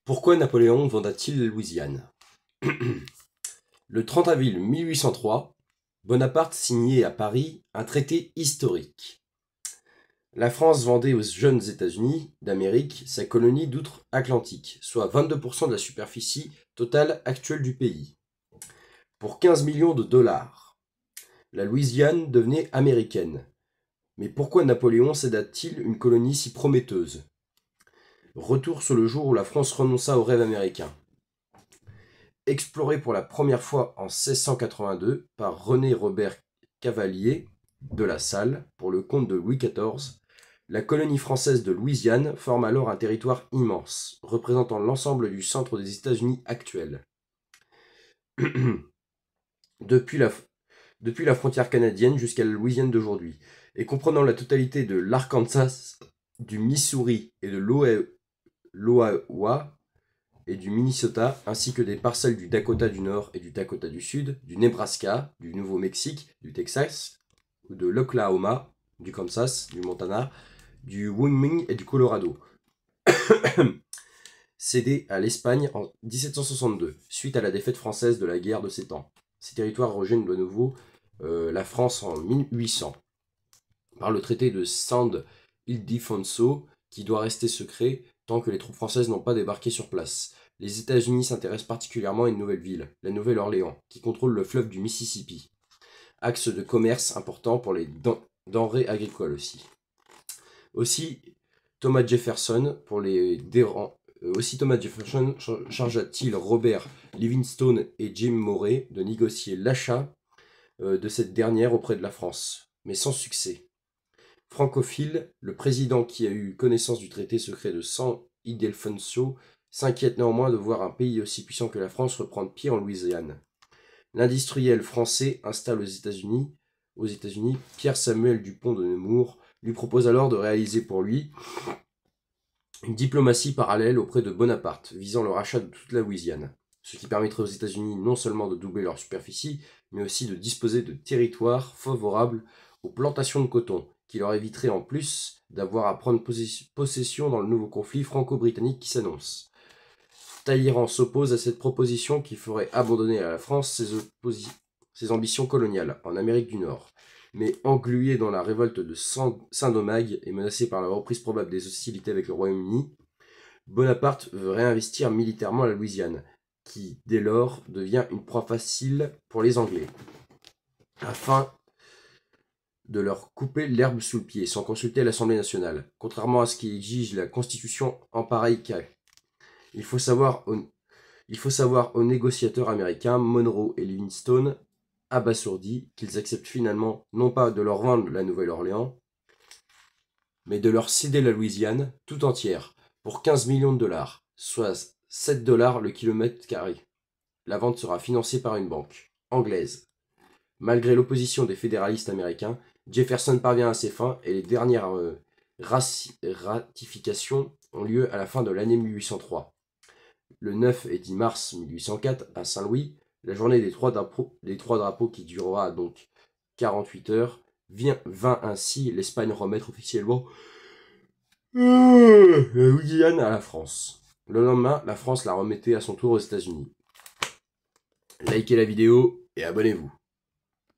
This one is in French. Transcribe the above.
Pourquoi Napoléon venda-t-il la Louisiane? Le 30 avril 1803, Bonaparte signait à Paris un traité historique. La France vendait aux jeunes États-Unis d'Amérique sa colonie d'outre-Atlantique, soit 22% de la superficie totale actuelle du pays, pour 15 millions de dollars. La Louisiane devenait américaine. Mais pourquoi Napoléon céda-t-il une colonie si prometteuse? Retour sur le jour où la France renonça au rêve américain. Explorée pour la première fois en 1682 par René Robert Cavalier de La Salle pour le compte de Louis XIV, la colonie française de Louisiane forme alors un territoire immense, représentant l'ensemble du centre des États-Unis actuels. depuis, la, depuis la frontière canadienne jusqu'à la Louisiane d'aujourd'hui, et comprenant la totalité de l'Arkansas, du Missouri et de l'Iowa, et du Minnesota, ainsi que des parcelles du Dakota du Nord et du Dakota du Sud, du Nebraska, du Nouveau-Mexique, du Texas, de l'Oklahoma, du Kansas, du Montana, du Wyoming et du Colorado, cédé à l'Espagne en 1762, suite à la défaite française de la guerre de 7 ans. Ces territoires rejoignent de nouveau la France en 1800, par le traité de San Ildefonso, qui doit rester secret tant que les troupes françaises n'ont pas débarqué sur place. Les États-Unis s'intéressent particulièrement à une nouvelle ville, la Nouvelle-Orléans, qui contrôle le fleuve du Mississippi. Axe de commerce important pour les denrées agricoles aussi. Aussi, Thomas Jefferson chargea-t-il Robert Livingstone et Jim Moray de négocier l'achat de cette dernière auprès de la France, mais sans succès. Francophile, le président qui a eu connaissance du traité secret de San Ildefonso s'inquiète néanmoins de voir un pays aussi puissant que la France reprendre pied en Louisiane. L'industriel français installe aux États-Unis, Pierre-Samuel Dupont de Nemours lui propose alors de réaliser pour lui une diplomatie parallèle auprès de Bonaparte, visant le rachat de toute la Louisiane, ce qui permettrait aux États-Unis non seulement de doubler leur superficie, mais aussi de disposer de territoires favorables aux plantations de coton, qui leur éviterait en plus d'avoir à prendre possession dans le nouveau conflit franco-britannique qui s'annonce. Talleyrand s'oppose à cette proposition qui ferait abandonner à la France ses ambitions coloniales en Amérique du Nord. Mais englué dans la révolte de Saint-Domingue et menacé par la reprise probable des hostilités avec le Royaume-Uni, Bonaparte veut réinvestir militairement la Louisiane, qui dès lors devient une proie facile pour les Anglais, afin de leur couper l'herbe sous le pied, sans consulter l'Assemblée nationale, contrairement à ce qui exige la Constitution en pareil cas. Il faut savoir aux négociateurs américains, Monroe et Livingstone, abasourdis, qu'ils acceptent finalement non pas de leur vendre la Nouvelle-Orléans, mais de leur céder la Louisiane tout entière, pour 15 millions de dollars, soit 7 dollars le kilomètre carré. La vente sera financée par une banque anglaise. Malgré l'opposition des fédéralistes américains, Jefferson parvient à ses fins et les dernières ratifications ont lieu à la fin de l'année 1803. Le 9 et 10 mars 1804, à Saint-Louis, la journée des trois drapeaux qui durera donc 48 heures, vint ainsi l'Espagne remettre officiellement la Louisiane à la France. Le lendemain, la France la remettait à son tour aux États-Unis. Likez la vidéo et abonnez-vous.